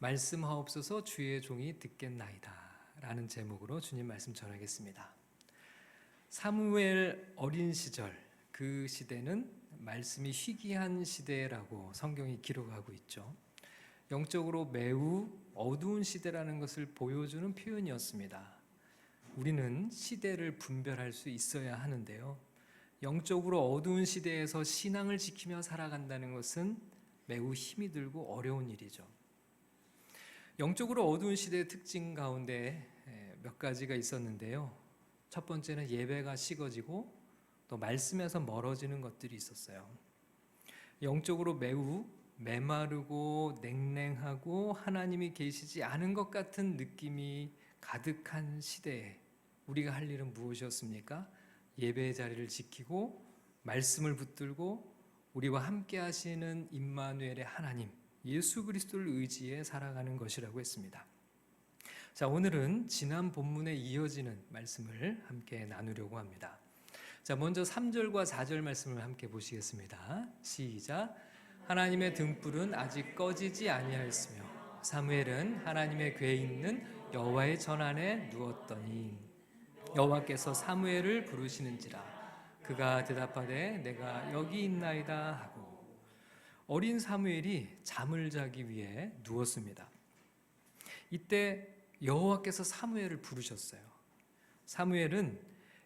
말씀하옵소서 주의 종이 듣겠나이다 라는 제목으로 주님 말씀 전하겠습니다. 사무엘 어린 시절, 그 시대는 말씀이 희귀한 시대라고 성경이 기록하고 있죠. 영적으로 매우 어두운 시대라는 것을 보여주는 표현이었습니다. 우리는 시대를 분별할 수 있어야 하는데요, 영적으로 어두운 시대에서 신앙을 지키며 살아간다는 것은 매우 힘이 들고 어려운 일이죠. 영적으로 어두운 시대의 특징 가운데 몇 가지가 있었는데요, 첫 번째는 예배가 식어지고 또 말씀에서 멀어지는 것들이 있었어요. 영적으로 매우 메마르고 냉랭하고 하나님이 계시지 않은 것 같은 느낌이 가득한 시대에 우리가 할 일은 무엇이었습니까? 예배의 자리를 지키고 말씀을 붙들고 우리와 함께 하시는 임마누엘의 하나님 예수 그리스도를 의지해 살아가는 것이라고 했습니다. 자, 오늘은 지난 본문에 이어지는 말씀을 함께 나누려고 합니다. 자, 먼저 3절과 4절 말씀을 함께 보시겠습니다. 시작. 하나님의 등불은 아직 꺼지지 아니하였으며 사무엘은 하나님의 궤에 있는 여호와의 전 안에 누웠더니 여호와께서 사무엘을 부르시는지라 그가 대답하되 내가 여기 있나이다 하고, 어린 사무엘이 잠을 자기 위해 누웠습니다. 이때 여호와께서 사무엘을 부르셨어요. 사무엘은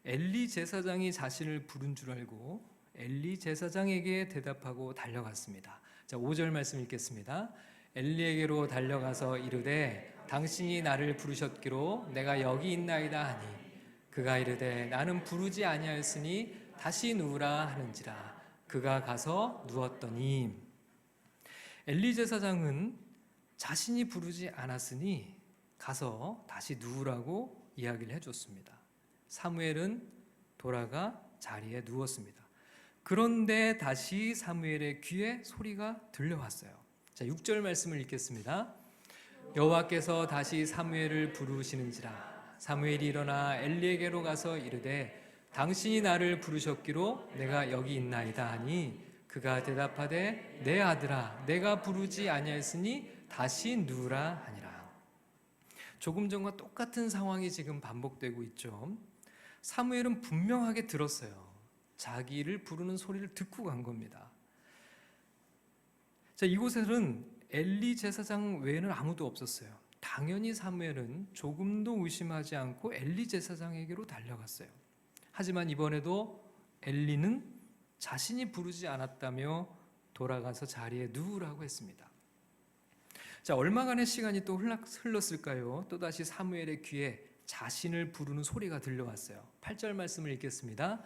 엘리 제사장이 자신을 부른 줄 알고 엘리 제사장에게 대답하고 달려갔습니다. 자, 5절 말씀 읽겠습니다. 엘리에게로 달려가서 이르되 당신이 나를 부르셨기로 내가 여기 있나이다 하니 그가 이르되 나는 부르지 아니하였으니 다시 누우라 하는지라 그가 가서 누웠더니, 엘리 제사장은 자신이 부르지 않았으니 가서 다시 누우라고 이야기를 해줬습니다. 사무엘은 돌아가 자리에 누웠습니다. 그런데 다시 사무엘의 귀에 소리가 들려왔어요. 자, 6절 말씀을 읽겠습니다. 여호와께서 다시 사무엘을 부르시는지라 사무엘이 일어나 엘리에게로 가서 이르되 당신이 나를 부르셨기로 내가 여기 있나이다 하니 그가 대답하되 내 아들아 내가 부르지 아니하였으니 다시 누우라 하니라. 조금 전과 똑같은 상황이 지금 반복되고 있죠. 사무엘은 분명하게 들었어요. 자기를 부르는 소리를 듣고 간 겁니다. 자, 이곳에는 엘리 제사장 외에는 아무도 없었어요. 당연히 사무엘은 조금도 의심하지 않고 엘리 제사장에게로 달려갔어요. 하지만 이번에도 엘리는 자신이 부르지 않았다며 돌아가서 자리에 누우라고 했습니다. 자, 얼마간의 시간이 또 흘렀을까요? 또다시 사무엘의 귀에 자신을 부르는 소리가 들려왔어요. 8절 말씀을 읽겠습니다.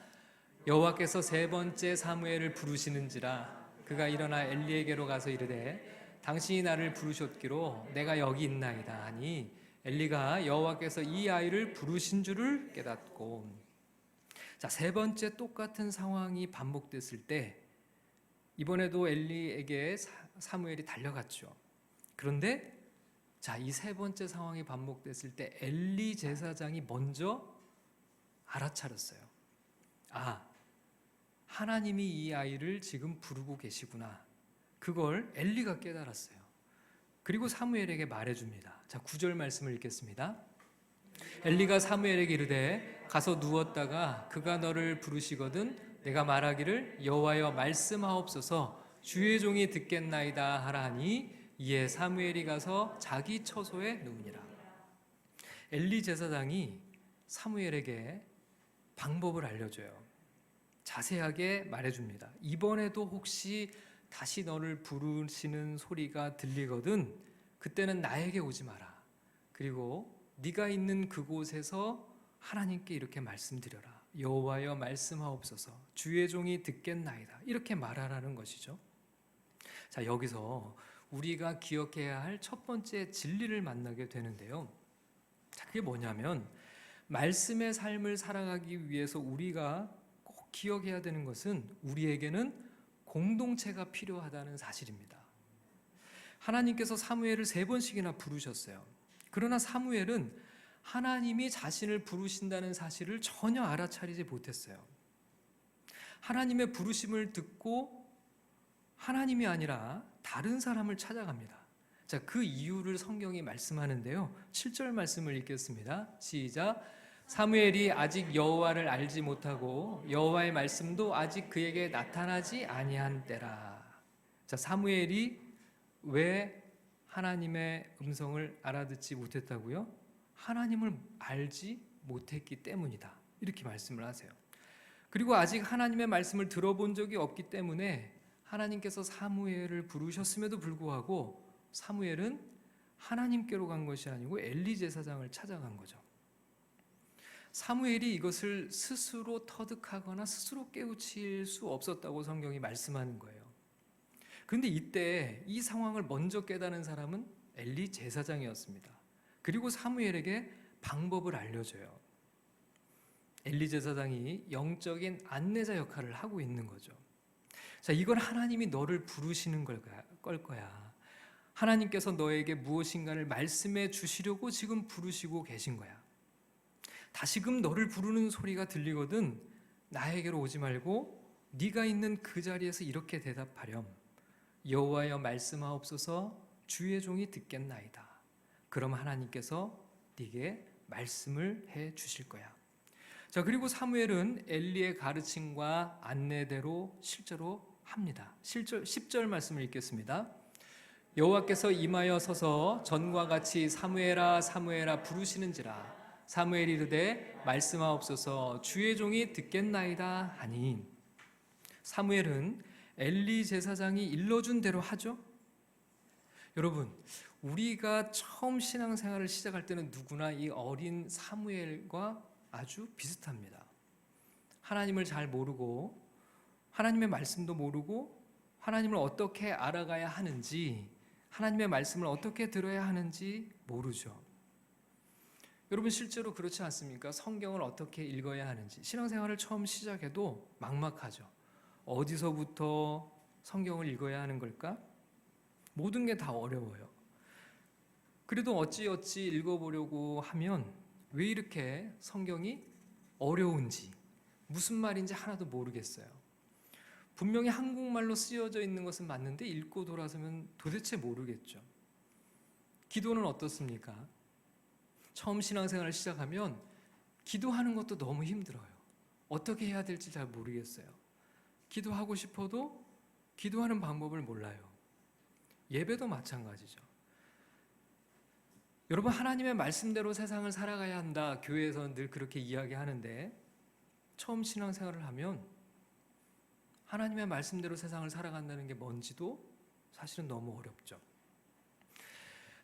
여호와께서 세 번째 사무엘을 부르시는지라 그가 일어나 엘리에게로 가서 이르되 당신이 나를 부르셨기로 내가 여기 있나이다 하니 엘리가 여호와께서 이 아이를 부르신 줄을 깨닫고, 자, 세 번째 똑같은 상황이 반복됐을 때 이번에도 엘리에게 사무엘이 달려갔죠. 그런데 자, 이 세 번째 상황이 반복됐을 때 엘리 제사장이 먼저 알아차렸어요. 아, 하나님이 이 아이를 지금 부르고 계시구나. 그걸 엘리가 깨달았어요. 그리고 사무엘에게 말해줍니다. 자, 9절 말씀을 읽겠습니다. 엘리가 사무엘에게 이르되 가서 누웠다가 그가 너를 부르시거든 내가 말하기를 여호와여 말씀하옵소서 주의 종이 듣겠나이다 하라 하니 이에 사무엘이 가서 자기 처소에 누우니라. 엘리 제사장이 사무엘에게 방법을 알려줘요. 자세하게 말해줍니다. 이번에도 혹시 다시 너를 부르시는 소리가 들리거든 그때는 나에게 오지 마라. 그리고 네가 있는 그곳에서 하나님께 이렇게 말씀드려라. 여호와여 말씀하옵소서 주의 종이 듣겠나이다. 이렇게 말하라는 것이죠. 자, 여기서 우리가 기억해야 할 첫 번째 진리를 만나게 되는데요. 자, 그게 뭐냐면 말씀의 삶을 살아가기 위해서 우리가 꼭 기억해야 되는 것은 우리에게는 공동체가 필요하다는 사실입니다. 하나님께서 사무엘을 3번씩이나 부르셨어요. 그러나 사무엘은 하나님이 자신을 부르신다는 사실을 전혀 알아차리지 못했어요. 하나님의 부르심을 듣고 하나님이 아니라 다른 사람을 찾아갑니다. 자, 그 이유를 성경이 말씀하는데요. 7절 말씀을 읽겠습니다. 시작. 사무엘이 아직 여호와를 알지 못하고 여호와의 말씀도 아직 그에게 나타나지 아니한 때라. 자, 사무엘이 왜 하나님의 음성을 알아듣지 못했다고요? 하나님을 알지 못했기 때문이다. 이렇게 말씀을 하세요. 그리고 아직 하나님의 말씀을 들어본 적이 없기 때문에 하나님께서 사무엘을 부르셨음에도 불구하고 사무엘은 하나님께로 간 것이 아니고 엘리 제사장을 찾아간 거죠. 사무엘이 이것을 스스로 터득하거나 스스로 깨우칠 수 없었다고 성경이 말씀하는 거예요. 그런데 이때 이 상황을 먼저 깨달은 사람은 엘리 제사장이었습니다. 그리고 사무엘에게 방법을 알려줘요. 엘리 제사장이 영적인 안내자 역할을 하고 있는 거죠. 자, 이건 하나님이 너를 부르시는 걸 거야. 하나님께서 너에게 무엇인가를 말씀해 주시려고 지금 부르시고 계신 거야. 다시금 너를 부르는 소리가 들리거든 나에게로 오지 말고 네가 있는 그 자리에서 이렇게 대답하렴. 여호와여 말씀하옵소서, 주의 종이 듣겠나이다. 그럼 하나님께서 네게 말씀을 해 주실 거야. 자, 그리고 사무엘은 엘리의 가르침과 안내대로 실제로 합니다. 10절 말씀을 읽겠습니다. 여호와께서 임하여 서서 전과 같이 사무엘아 사무엘아 부르시는지라. 사무엘이 이르되 말씀하옵소서, 주의 종이 듣겠나이다 하니. 사무엘은 엘리 제사장이 일러준 대로 하죠. 여러분, 우리가 처음 신앙생활을 시작할 때는 누구나 이 어린 사무엘과 아주 비슷합니다. 하나님을 잘 모르고 하나님의 말씀도 모르고 하나님을 어떻게 알아가야 하는지, 하나님의 말씀을 어떻게 들어야 하는지 모르죠. 여러분, 실제로 그렇지 않습니까? 성경을 어떻게 읽어야 하는지 신앙생활을 처음 시작해도 막막하죠. 어디서부터 성경을 읽어야 하는 걸까? 모든 게 다 어려워요. 그래도 어찌어찌 읽어보려고 하면 왜 이렇게 성경이 어려운지, 무슨 말인지 하나도 모르겠어요. 분명히 한국말로 쓰여져 있는 것은 맞는데 읽고 돌아서면 도대체 모르겠죠. 기도는 어떻습니까? 처음 신앙생활을 시작하면 기도하는 것도 너무 힘들어요. 어떻게 해야 될지 잘 모르겠어요. 기도하고 싶어도 기도하는 방법을 몰라요. 예배도 마찬가지죠. 여러분, 하나님의 말씀대로 세상을 살아가야 한다. 교회에서는 늘 그렇게 이야기하는데 처음 신앙생활을 하면 하나님의 말씀대로 세상을 살아간다는 게 뭔지도 사실은 너무 어렵죠.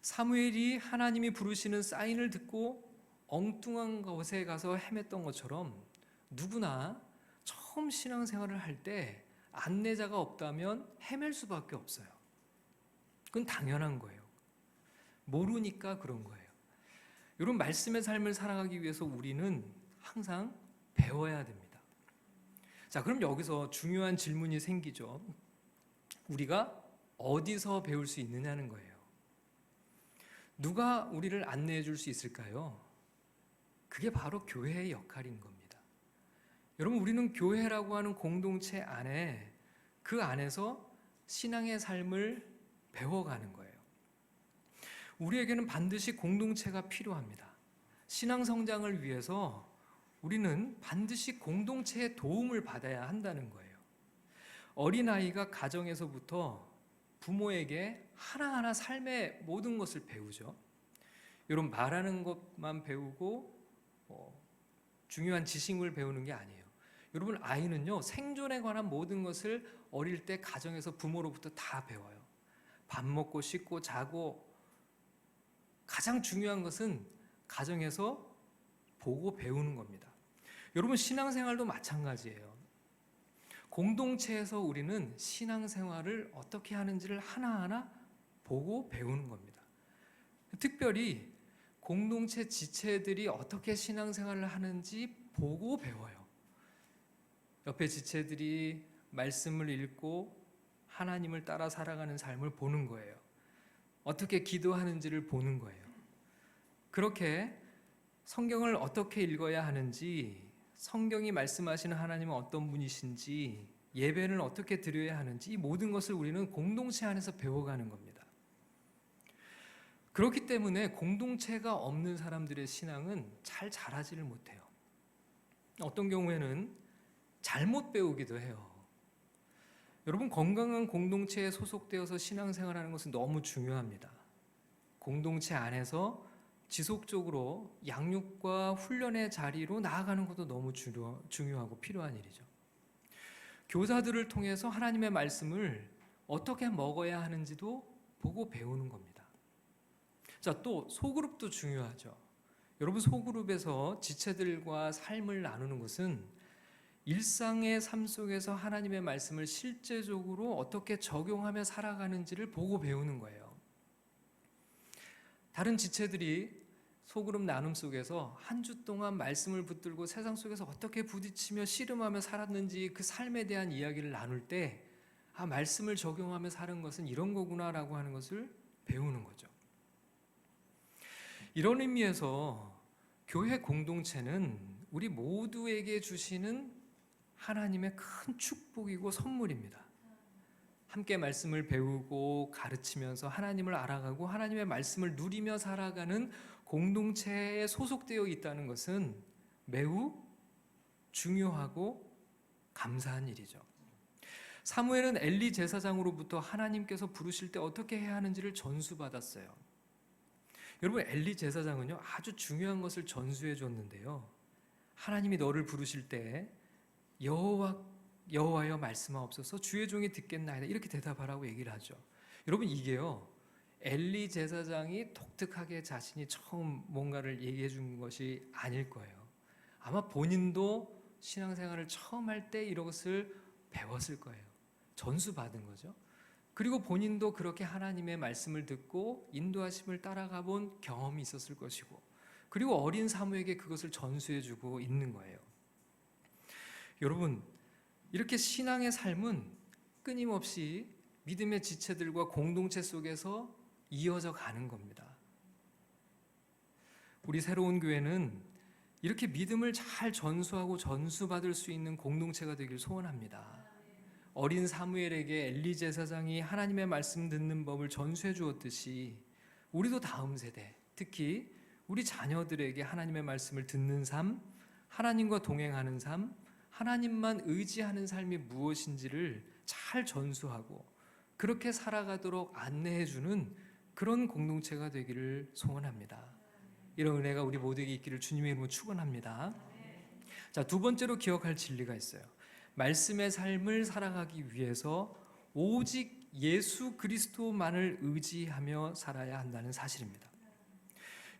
사무엘이 하나님이 부르시는 사인을 듣고 엉뚱한 곳에 가서 헤맸던 것처럼 누구나 처음 신앙생활을 할 때 안내자가 없다면 헤맬 수밖에 없어요. 그건 당연한 거예요. 모르니까 그런 거예요. 여러분, 말씀의 삶을 살아가기 위해서 우리는 항상 배워야 됩니다. 자, 그럼 여기서 중요한 질문이 생기죠. 우리가 어디서 배울 수 있느냐는 거예요. 누가 우리를 안내해 줄 수 있을까요? 그게 바로 교회의 역할인 겁니다. 여러분, 우리는 교회라고 하는 공동체 안에, 그 안에서 신앙의 삶을 배워가는 거예요. 우리에게는 반드시 공동체가 필요합니다. 신앙 성장을 위해서 우리는 반드시 공동체의 도움을 받아야 한다는 거예요. 어린아이가 가정에서부터 부모에게 하나하나 삶의 모든 것을 배우죠. 여러분, 말하는 것만 배우고 중요한 지식을 배우는 게 아니에요. 여러분, 아이는요, 생존에 관한 모든 것을 어릴 때 가정에서 부모로부터 다 배워요. 밥 먹고 씻고 자고, 가장 중요한 것은 가정에서 보고 배우는 겁니다. 여러분, 신앙생활도 마찬가지예요. 공동체에서 우리는 신앙생활을 어떻게 하는지를 하나하나 보고 배우는 겁니다. 특별히 공동체 지체들이 어떻게 신앙생활을 하는지 보고 배워요. 옆에 지체들이 말씀을 읽고 하나님을 따라 살아가는 삶을 보는 거예요. 어떻게 기도하는지를 보는 거예요. 그렇게 성경을 어떻게 읽어야 하는지, 성경이 말씀하시는 하나님은 어떤 분이신지, 예배는 어떻게 드려야 하는지, 이 모든 것을 우리는 공동체 안에서 배워가는 겁니다. 그렇기 때문에 공동체가 없는 사람들의 신앙은 잘 자라지를 못해요. 어떤 경우에는 잘못 배우기도 해요. 여러분, 건강한 공동체에 소속되어서 신앙생활하는 것은 너무 중요합니다. 공동체 안에서 지속적으로 양육과 훈련의 자리로 나아가는 것도 너무 중요하고 필요한 일이죠. 교사들을 통해서 하나님의 말씀을 어떻게 먹어야 하는지도 보고 배우는 겁니다. 자, 또 소그룹도 중요하죠. 여러분, 소그룹에서 지체들과 삶을 나누는 것은 일상의 삶 속에서 하나님의 말씀을 실제적으로 어떻게 적용하며 살아가는지를 보고 배우는 거예요. 다른 지체들이 소그룹 나눔 속에서 한 주 동안 말씀을 붙들고 세상 속에서 어떻게 부딪히며 씨름하며 살았는지 그 삶에 대한 이야기를 나눌 때 말씀을 적용하며 사는 것은 이런 거구나라고 하는 것을 배우는 거죠. 이런 의미에서 교회 공동체는 우리 모두에게 주시는 하나님의 큰 축복이고 선물입니다. 함께 말씀을 배우고 가르치면서 하나님을 알아가고 하나님의 말씀을 누리며 살아가는 공동체에 소속되어 있다는 것은 매우 중요하고 감사한 일이죠. 사무엘은 엘리 제사장으로부터 하나님께서 부르실 때 어떻게 해야 하는지를 전수받았어요. 여러분, 엘리 제사장은요, 아주 중요한 것을 전수해 줬는데요. 하나님이 너를 부르실 때 여호와여 말씀하옵소서, 주의 종이 듣겠나이다, 이렇게 대답하라고 얘기를 하죠. 여러분, 이게요, 엘리 제사장이 독특하게 자신이 처음 뭔가를 얘기해 준 것이 아닐 거예요. 아마 본인도 신앙생활을 처음 할 때 이것을 배웠을 거예요. 전수받은 거죠. 그리고 본인도 그렇게 하나님의 말씀을 듣고 인도하심을 따라가 본 경험이 있었을 것이고, 그리고 어린 사무에게 그것을 전수해 주고 있는 거예요. 여러분, 이렇게 신앙의 삶은 끊임없이 믿음의 지체들과 공동체 속에서 이어져 가는 겁니다. 우리 새로운 교회는 이렇게 믿음을 잘 전수하고 전수받을 수 있는 공동체가 되길 소원합니다. 어린 사무엘에게 엘리 제사장이 하나님의 말씀 듣는 법을 전수해 주었듯이 우리도 다음 세대, 특히 우리 자녀들에게 하나님의 말씀을 듣는 삶, 하나님과 동행하는 삶, 하나님만 의지하는 삶이 무엇인지를 잘 전수하고 그렇게 살아가도록 안내해 주는 그런 공동체가 되기를 소원합니다. 이런 은혜가 우리 모두에게 있기를 주님의 이름으로 축원합니다. 자, 두 번째로 기억할 진리가 있어요. 말씀의 삶을 살아가기 위해서 오직 예수 그리스도만을 의지하며 살아야 한다는 사실입니다.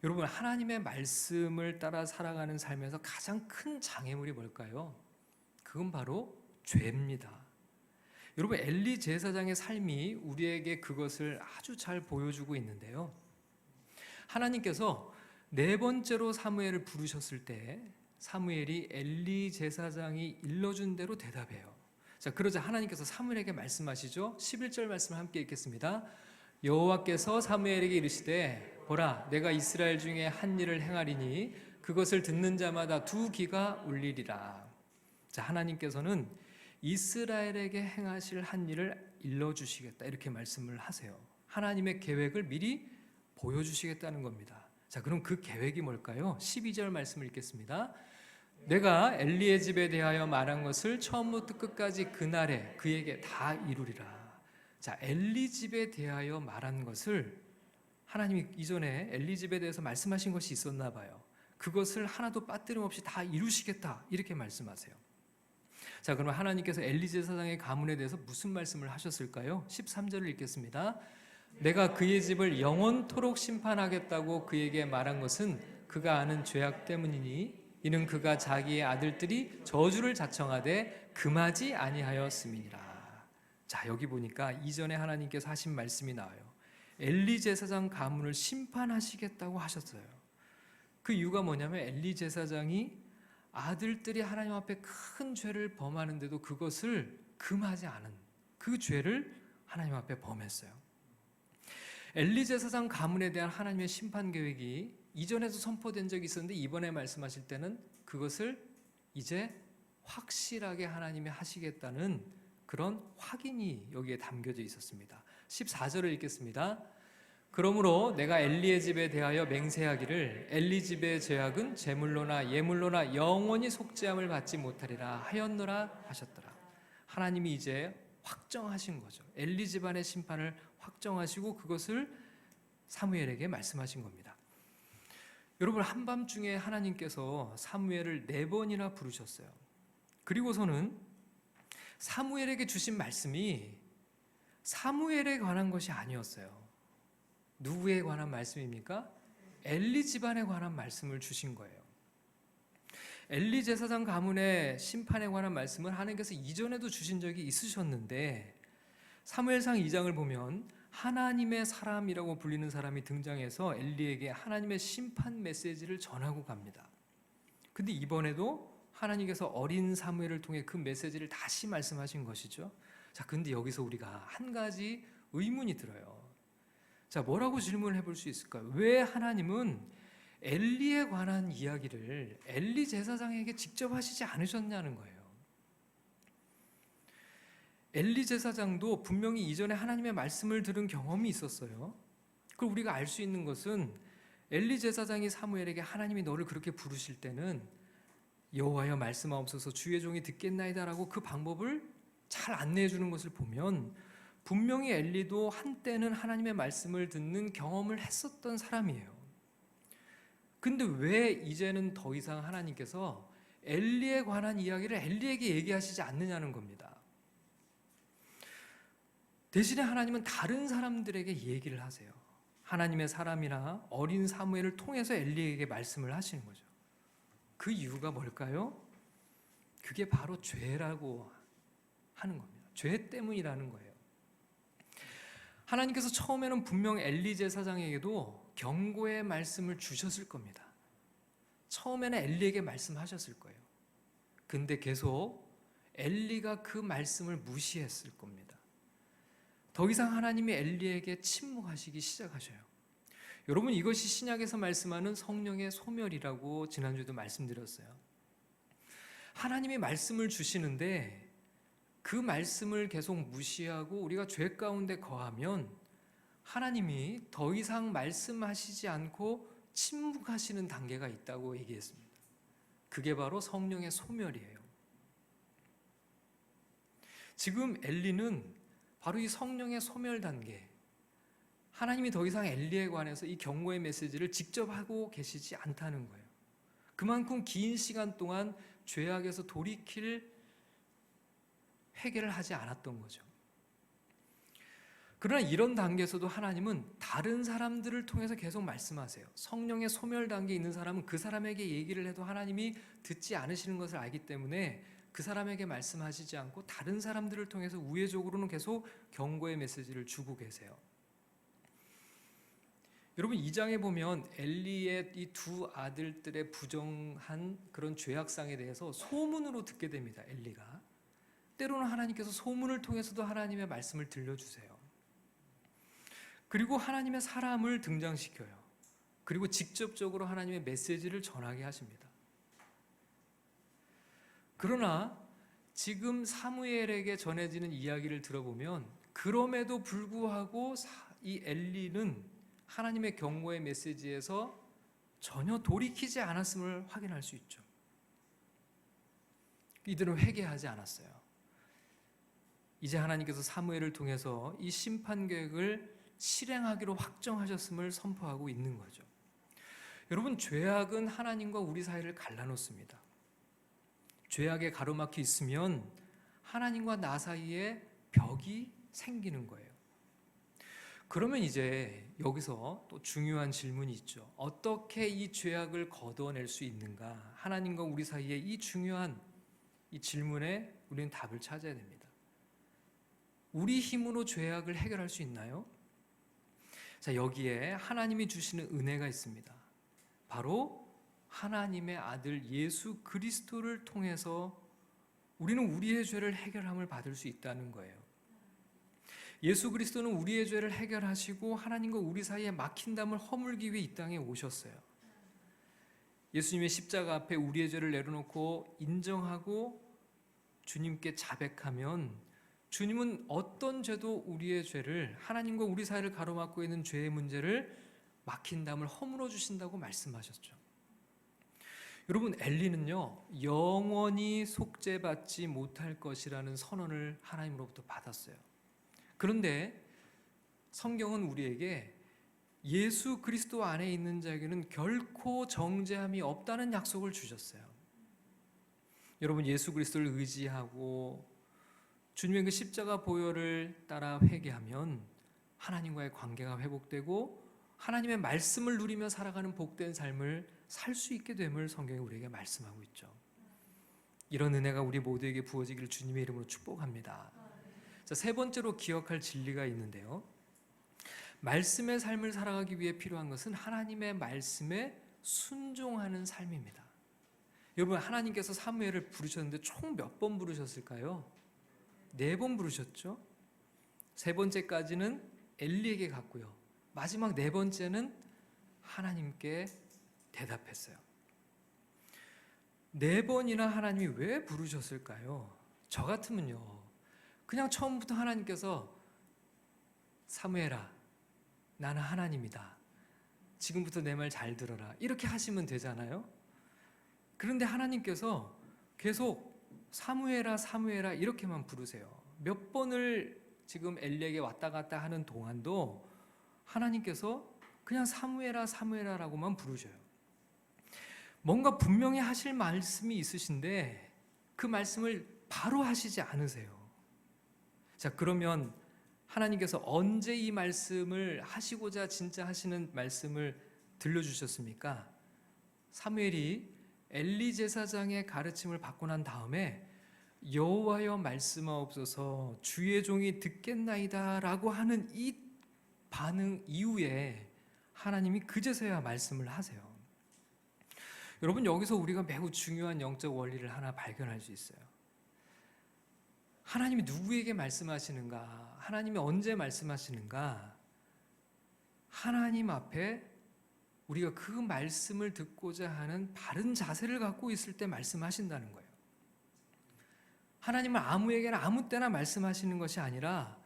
여러분, 하나님의 말씀을 따라 살아가는 삶에서 가장 큰 장애물이 뭘까요? 그건 바로 죄입니다. 여러분, 엘리 제사장의 삶이 우리에게 그것을 아주 잘 보여주고 있는데요. 하나님께서 네 번째로 사무엘을 부르셨을 때 사무엘이 엘리 제사장이 일러준 대로 대답해요. 자, 그러자 하나님께서 사무엘에게 말씀하시죠. 11절 말씀을 함께 읽겠습니다. 여호와께서 사무엘에게 이르시되 보라, 내가 이스라엘 중에 한 일을 행하리니 그것을 듣는 자마다 두 귀가 울리리라. 자, 하나님께서는 이스라엘에게 행하실 한 일을 일러주시겠다, 이렇게 말씀을 하세요. 하나님의 계획을 미리 보여주시겠다는 겁니다. 자, 그럼 그 계획이 뭘까요? 12절 말씀을 읽겠습니다. 내가 엘리의 집에 대하여 말한 것을 처음부터 끝까지 그날에 그에게 다 이루리라. 자, 엘리 집에 대하여 말한 것을 하나님이 이전에 엘리 집에 대해서 말씀하신 것이 있었나 봐요. 그것을 하나도 빠뜨림 없이 다 이루시겠다, 이렇게 말씀하세요. 자, 그러면 하나님께서 엘리 제사장의 가문에 대해서 무슨 말씀을 하셨을까요? 13절을 읽겠습니다. 내가 그의 집을 영원토록 심판하겠다고 그에게 말한 것은 그가 아는 죄악 때문이니 이는 그가 자기의 아들들이 저주를 자청하되 금하지 아니하였음이니라. 자, 여기 보니까 이전에 하나님께서 하신 말씀이 나와요. 엘리 제사장 가문을 심판하시겠다고 하셨어요. 그 이유가 뭐냐면 엘리 제사장이 아들들이 하나님 앞에 큰 죄를 범하는데도 그것을 금하지 않은 그 죄를 하나님 앞에 범했어요. 엘리 제사장 가문에 대한 하나님의 심판 계획이 이전에도 선포된 적이 있었는데 이번에 말씀하실 때는 그것을 이제 확실하게 하나님이 하시겠다는 그런 확인이 여기에 담겨져 있었습니다. 14절을 읽겠습니다. 그러므로 내가 엘리의 집에 대하여 맹세하기를 엘리 집의 죄악은 제물로나 예물로나 영원히 속죄함을 받지 못하리라 하였노라 하셨더라. 하나님이 이제 확정하신 거죠. 엘리 집안의 심판을 확정하시고 그것을 사무엘에게 말씀하신 겁니다. 여러분, 한밤중에 하나님께서 사무엘을 4번이나 부르셨어요. 그리고서는 사무엘에게 주신 말씀이 사무엘에 관한 것이 아니었어요. 누구에 관한 말씀입니까? 엘리 집안에 관한 말씀을 주신 거예요. 엘리 제사장 가문의 심판에 관한 말씀을 하나님께서 이전에도 주신 적이 있으셨는데 사무엘상 2장을 보면 하나님의 사람이라고 불리는 사람이 등장해서 엘리에게 하나님의 심판 메시지를 전하고 갑니다. 근데 이번에도 하나님께서 어린 사무엘을 통해 그 메시지를 다시 말씀하신 것이죠. 자, 근데 여기서 우리가 한 가지 의문이 들어요. 자, 뭐라고 질문을 해볼 수 있을까요? 왜 하나님은 엘리에 관한 이야기를 엘리 제사장에게 직접 하시지 않으셨냐는 거예요. 엘리 제사장도 분명히 이전에 하나님의 말씀을 들은 경험이 있었어요. 그리고 우리가 알 수 있는 것은 엘리 제사장이 사무엘에게 하나님이 너를 그렇게 부르실 때는 여호와여 말씀하옵소서 주의 종이 듣겠나이다라고 그 방법을 잘 안내해 주는 것을 보면 분명히 엘리도 한때는 하나님의 말씀을 듣는 경험을 했었던 사람이에요. 근데 왜 이제는 더 이상 하나님께서 엘리에 관한 이야기를 엘리에게 얘기하시지 않느냐는 겁니다. 대신에 하나님은 다른 사람들에게 얘기를 하세요. 하나님의 사람이나 어린 사무엘을 통해서 엘리에게 말씀을 하시는 거죠. 그 이유가 뭘까요? 그게 바로 죄라고 하는 겁니다. 죄 때문이라는 거예요. 하나님께서 처음에는 분명 엘리 제사장에게도 경고의 말씀을 주셨을 겁니다. 처음에는 엘리에게 말씀하셨을 거예요. 근데 계속 엘리가 그 말씀을 무시했을 겁니다. 더 이상 하나님이 엘리에게 침묵하시기 시작하셔요. 여러분, 이것이 신약에서 말씀하는 성령의 소멸이라고 지난주에도 말씀드렸어요. 하나님이 말씀을 주시는데 그 말씀을 계속 무시하고 우리가 죄 가운데 거하면 하나님이 더 이상 말씀하시지 않고 침묵하시는 단계가 있다고 얘기했습니다. 그게 바로 성령의 소멸이에요. 지금 엘리는 바로 이 성령의 소멸 단계, 하나님이 더 이상 엘리에 관해서 이 경고의 메시지를 직접 하고 계시지 않다는 거예요. 그만큼 긴 시간 동안 죄악에서 돌이킬 회개를 하지 않았던 거죠. 그러나 이런 단계에서도 하나님은 다른 사람들을 통해서 계속 말씀하세요. 성령의 소멸 단계에 있는 사람은 그 사람에게 얘기를 해도 하나님이 듣지 않으시는 것을 알기 때문에 그 사람에게 말씀하시지 않고 다른 사람들을 통해서 우회적으로는 계속 경고의 메시지를 주고 계세요. 여러분, 2장에 보면 엘리의 이 두 아들들의 부정한 그런 죄악상에 대해서 소문으로 듣게 됩니다. 엘리가 때로는 하나님께서 소문을 통해서도 하나님의 말씀을 들려주세요. 그리고 하나님의 사람을 등장시켜요. 그리고 직접적으로 하나님의 메시지를 전하게 하십니다. 그러나 지금 사무엘에게 전해지는 이야기를 들어보면 그럼에도 불구하고 이 엘리는 하나님의 경고의 메시지에서 전혀 돌이키지 않았음을 확인할 수 있죠. 이들은 회개하지 않았어요. 이제 하나님께서 사무엘을 통해서 이 심판 계획을 실행하기로 확정하셨음을 선포하고 있는 거죠. 여러분, 죄악은 하나님과 우리 사이를 갈라놓습니다. 죄악에 가로막혀 있으면 하나님과 나 사이에 벽이 생기는 거예요. 그러면 이제 여기서 또 중요한 질문이 있죠. 어떻게 이 죄악을 걷어낼 수 있는가? 하나님과 우리 사이에 이 중요한 이 질문에 우리는 답을 찾아야 됩니다. 우리 힘으로 죄악을 해결할 수 있나요? 자, 여기에 하나님이 주시는 은혜가 있습니다. 바로 하나님의 아들 예수 그리스도를 통해서 우리는 우리의 죄를 해결함을 받을 수 있다는 거예요. 예수 그리스도는 우리의 죄를 해결하시고 하나님과 우리 사이에 막힌 담을 허물기 위해 이 땅에 오셨어요. 예수님의 십자가 앞에 우리의 죄를 내려놓고 인정하고 주님께 자백하면 주님은 어떤 죄도 우리의 죄를, 하나님과 우리 사이를 가로막고 있는 죄의 문제를 막힌 담을 허물어 주신다고 말씀하셨죠. 여러분, 엘리는요 영원히 속죄받지 못할 것이라는 선언을 하나님으로부터 받았어요. 그런데 성경은 우리에게 예수 그리스도 안에 있는 자에게는 결코 정죄함이 없다는 약속을 주셨어요. 여러분, 예수 그리스도를 의지하고 주님의 그 십자가 보혈을 따라 회개하면 하나님과의 관계가 회복되고 하나님의 말씀을 누리며 살아가는 복된 삶을 살 수 있게 됨을 성경이 우리에게 말씀하고 있죠. 이런 은혜가 우리 모두에게 부어지기를 주님의 이름으로 축복합니다. 자, 세 번째로 기억할 진리가 있는데요. 말씀의 삶을 살아가기 위해 필요한 것은 하나님의 말씀에 순종하는 삶입니다. 여러분, 하나님께서 사무엘을 부르셨는데 총 몇 번 부르셨을까요? 4번 부르셨죠. 3번째까지는 엘리에게 갔고요. 마지막 4번째는 하나님께 대답했어요. 4번이나 하나님이 왜 부르셨을까요? 저 같으면요, 그냥 처음부터 하나님께서 사무엘아, 나는 하나님이다, 지금부터 내 말 잘 들어라, 이렇게 하시면 되잖아요. 그런데 하나님께서 계속 사무엘아 사무엘아 이렇게만 부르세요. 몇 번을 지금 엘리에게 왔다 갔다 하는 동안도 하나님께서 그냥 사무엘아 사무엘아라고만 부르셔요. 뭔가 분명히 하실 말씀이 있으신데 그 말씀을 바로 하시지 않으세요. 자, 그러면 하나님께서 언제 이 말씀을 하시고자 진짜 하시는 말씀을 들려주셨습니까? 사무엘이 엘리 제사장의 가르침을 받고 난 다음에 여호와여 말씀하옵소서 주의 종이 듣겠나이다 라고 하는 이 반응 이후에 하나님이 그제서야 말씀을 하세요. 여러분, 여기서 우리가 매우 중요한 영적 원리를 하나 발견할 수 있어요. 하나님이 누구에게 말씀하시는가? 하나님이 언제 말씀하시는가? 하나님 앞에 우리가 그 말씀을 듣고자 하는 바른 자세를 갖고 있을 때 말씀하신다는 거예요. 하나님은 아무에게나 아무 때나 말씀하시는 것이 아니라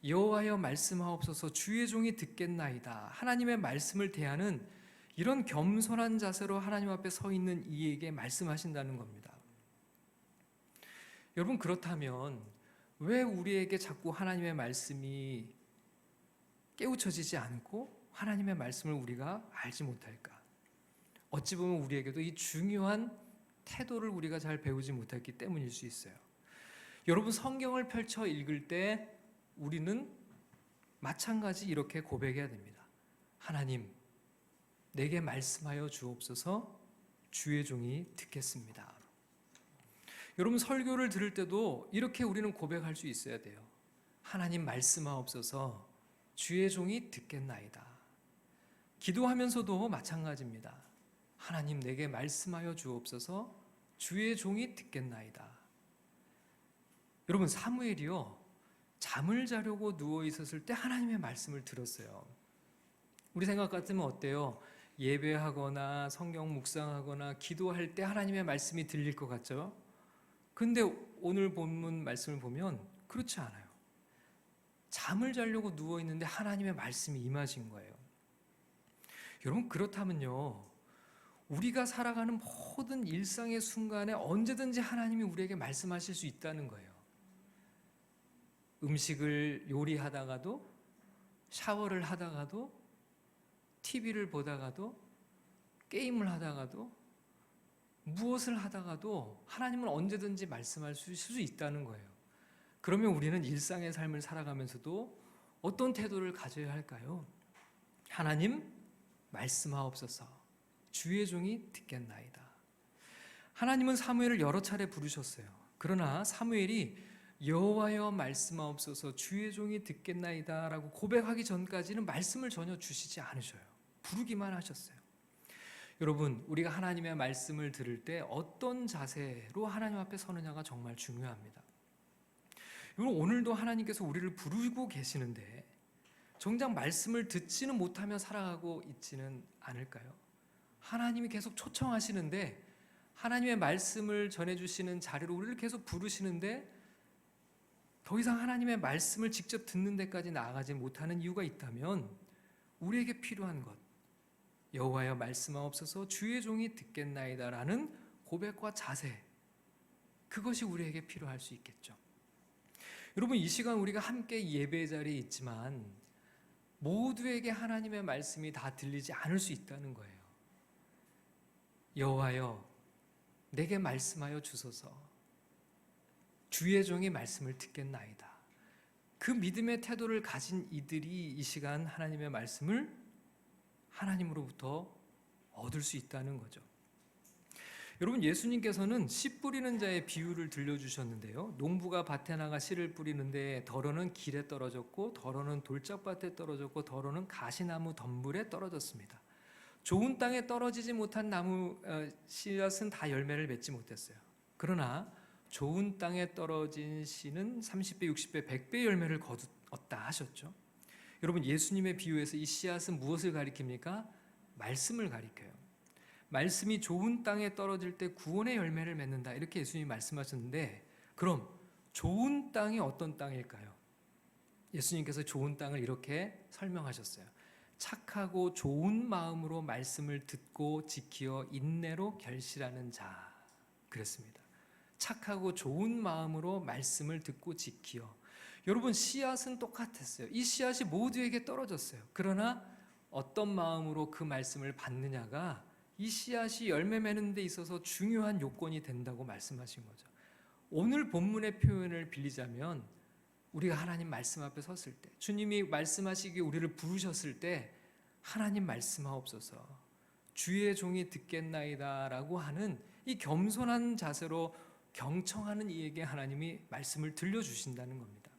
여호와여 말씀하옵소서 주의 종이 듣겠나이다, 하나님의 말씀을 대하는 이런 겸손한 자세로 하나님 앞에 서 있는 이에게 말씀하신다는 겁니다. 여러분, 그렇다면 왜 우리에게 자꾸 하나님의 말씀이 깨우쳐지지 않고 하나님의 말씀을 우리가 알지 못할까? 어찌 보면 우리에게도 이 중요한 태도를 우리가 잘 배우지 못했기 때문일 수 있어요. 여러분, 성경을 펼쳐 읽을 때 우리는 마찬가지 이렇게 고백해야 됩니다. 하나님, 내게 말씀하여 주옵소서 주의 종이 듣겠습니다. 여러분, 설교를 들을 때도 이렇게 우리는 고백할 수 있어야 돼요. 하나님 말씀하옵소서 주의 종이 듣겠나이다. 기도하면서도 마찬가지입니다. 하나님 내게 말씀하여 주옵소서 주의 종이 듣겠나이다. 여러분, 사무엘이요 잠을 자려고 누워 있었을 때 하나님의 말씀을 들었어요. 우리 생각 같으면 어때요? 예배하거나 성경 묵상하거나 기도할 때 하나님의 말씀이 들릴 것 같죠? 근데 오늘 본문 말씀을 보면 그렇지 않아요. 잠을 자려고 누워 있는데 하나님의 말씀이 임하신 거예요. 여러분, 그렇다면요, 우리가 살아가는 모든 일상의 순간에 언제든지 하나님이 우리에게 말씀하실 수 있다는 거예요. 음식을 요리하다가도, 샤워를 하다가도, TV를 보다가도, 게임을 하다가도, 무엇을 하다가도 하나님은 언제든지 말씀할 수 있다는 거예요. 그러면 우리는 일상의 삶을 살아가면서도 어떤 태도를 가져야 할까요? 하나님 말씀하옵소서 주의 종이 듣겠나이다. 하나님은 사무엘을 여러 차례 부르셨어요. 그러나 사무엘이 여호와여 말씀하옵소서 주의 종이 듣겠나이다 라고 고백하기 전까지는 말씀을 전혀 주시지 않으셔요. 부르기만 하셨어요. 여러분, 우리가 하나님의 말씀을 들을 때 어떤 자세로 하나님 앞에 서느냐가 정말 중요합니다. 여러분, 오늘도 하나님께서 우리를 부르고 계시는데 정작 말씀을 듣지는 못하며 살아가고 있지는 않을까요? 하나님이 계속 초청하시는데, 하나님의 말씀을 전해주시는 자리로 우리를 계속 부르시는데 더 이상 하나님의 말씀을 직접 듣는 데까지 나아가지 못하는 이유가 있다면 우리에게 필요한 것, 여호와여 말씀하옵소서 주의 종이 듣겠나이다라는 고백과 자세, 그것이 우리에게 필요할 수 있겠죠. 여러분, 이 시간 우리가 함께 예배 자리에 있지만 모두에게 하나님의 말씀이 다 들리지 않을 수 있다는 거예요. 여호와여 내게 말씀하여 주소서, 주의 종이 말씀을 듣겠나이다. 그 믿음의 태도를 가진 이들이 이 시간 하나님의 말씀을 하나님으로부터 얻을 수 있다는 거죠. 여러분, 예수님께서는 씨 뿌리는 자의 비유를 들려주셨는데요. 농부가 밭에 나가 씨를 뿌리는데 덜어는 길에 떨어졌고 덜어는 돌짝밭에 떨어졌고 덜어는 가시나무 덤불에 떨어졌습니다. 좋은 땅에 떨어지지 못한 나무 씨앗은 다 열매를 맺지 못했어요. 그러나 좋은 땅에 떨어진 씨는 30배, 60배, 100배 열매를 거두었다 하셨죠. 여러분, 예수님의 비유에서 이 씨앗은 무엇을 가리킵니까? 말씀을 가리켜요. 말씀이 좋은 땅에 떨어질 때 구원의 열매를 맺는다, 이렇게 예수님이 말씀하셨는데, 그럼 좋은 땅이 어떤 땅일까요? 예수님께서 좋은 땅을 이렇게 설명하셨어요. 착하고 좋은 마음으로 말씀을 듣고 지키어 인내로 결실하는 자, 그랬습니다. 착하고 좋은 마음으로 말씀을 듣고 지키어. 여러분, 씨앗은 똑같았어요. 이 씨앗이 모두에게 떨어졌어요. 그러나 어떤 마음으로 그 말씀을 받느냐가 이 씨앗이 열매 맺는 데 있어서 중요한 요건이 된다고 말씀하신 거죠. 오늘 본문의 표현을 빌리자면 우리가 하나님 말씀 앞에 섰을 때, 주님이 말씀하시기에 우리를 부르셨을 때 하나님 말씀하옵소서 주의 종이 듣겠나이다 라고 하는 이 겸손한 자세로 경청하는 이에게 하나님이 말씀을 들려주신다는 겁니다.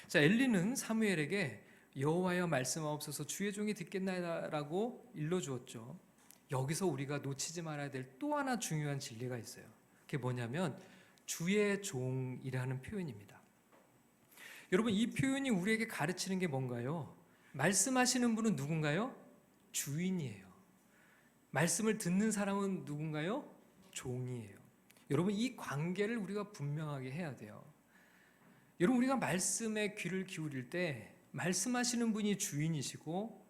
자, 엘리는 사무엘에게 여호와여 말씀하옵소서 주의 종이 듣겠나이다라고 일러주었죠. 여기서 우리가 놓치지 말아야 될 또 하나 중요한 진리가 있어요. 그게 뭐냐면 주의 종이라는 표현입니다. 여러분, 이 표현이 우리에게 가르치는 게 뭔가요? 말씀하시는 분은 누군가요? 주인이에요. 말씀을 듣는 사람은 누군가요? 종이에요. 여러분, 이 관계를 우리가 분명하게 해야 돼요. 여러분, 우리가 말씀에 귀를 기울일 때 말씀하시는 분이 주인이시고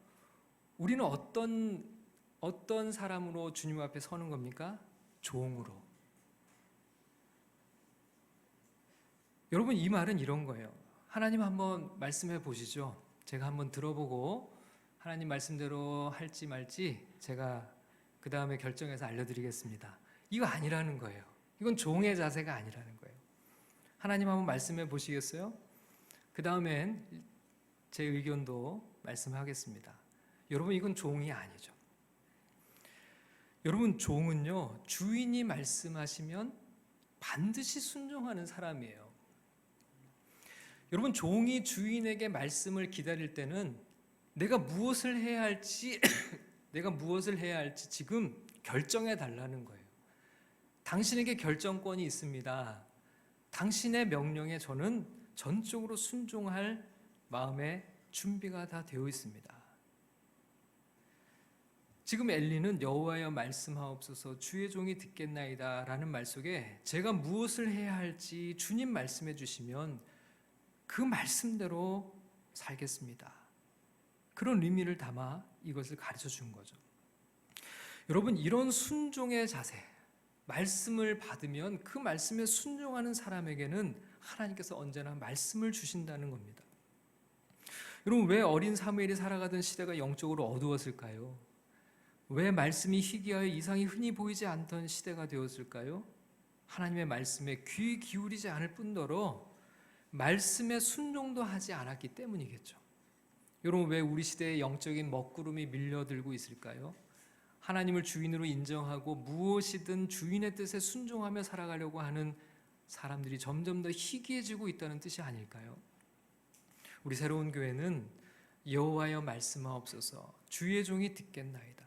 우리는 어떤 사람으로 주님 앞에 서는 겁니까? 종으로. 여러분, 이 말은 이런 거예요. 하나님 한번 말씀해 보시죠. 제가 한번 들어보고 하나님 말씀대로 할지 말지 제가 그 다음에 결정해서 알려드리겠습니다. 이거 아니라는 거예요. 이건 종의 자세가 아니라는 거예요. 하나님 한번 말씀해 보시겠어요? 그 다음엔 제 의견도 말씀하겠습니다. 여러분, 이건 종이 아니죠. 여러분, 종은요, 주인이 말씀하시면 반드시 순종하는 사람이에요. 여러분, 종이 주인에게 말씀을 기다릴 때는 내가 무엇을 해야 할지 지금 결정해 달라는 거예요. 당신에게 결정권이 있습니다. 당신의 명령에 저는 전적으로 순종할 마음의 준비가 다 되어 있습니다. 지금 엘리는 여호와여 말씀하옵소서 주의 종이 듣겠나이다 라는 말 속에 제가 무엇을 해야 할지 주님 말씀해 주시면 그 말씀대로 살겠습니다. 그런 의미를 담아 이것을 가르쳐 준 거죠. 여러분, 이런 순종의 자세, 말씀을 받으면 그 말씀에 순종하는 사람에게는 하나님께서 언제나 말씀을 주신다는 겁니다. 여러분, 왜 어린 사무엘이 살아가던 시대가 영적으로 어두웠을까요? 왜 말씀이 희귀하여 이상이 흔히 보이지 않던 시대가 되었을까요? 하나님의 말씀에 귀 기울이지 않을 뿐더러 말씀에 순종도 하지 않았기 때문이겠죠. 여러분, 왜 우리 시대에 영적인 먹구름이 밀려들고 있을까요? 하나님을 주인으로 인정하고 무엇이든 주인의 뜻에 순종하며 살아가려고 하는 사람들이 점점 더 희귀해지고 있다는 뜻이 아닐까요? 우리 새로운 교회는 여호와여 말씀하옵소서 주의 종이 듣겠나이다.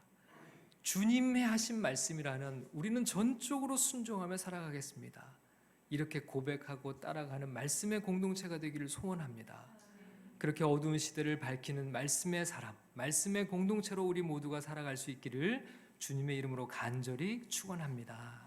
주님의 하신 말씀이라는 우리는 전적으로 순종하며 살아가겠습니다. 이렇게 고백하고 따라가는 말씀의 공동체가 되기를 소원합니다. 그렇게 어두운 시대를 밝히는 말씀의 사람, 말씀의 공동체로 우리 모두가 살아갈 수 있기를 주님의 이름으로 간절히 축원합니다.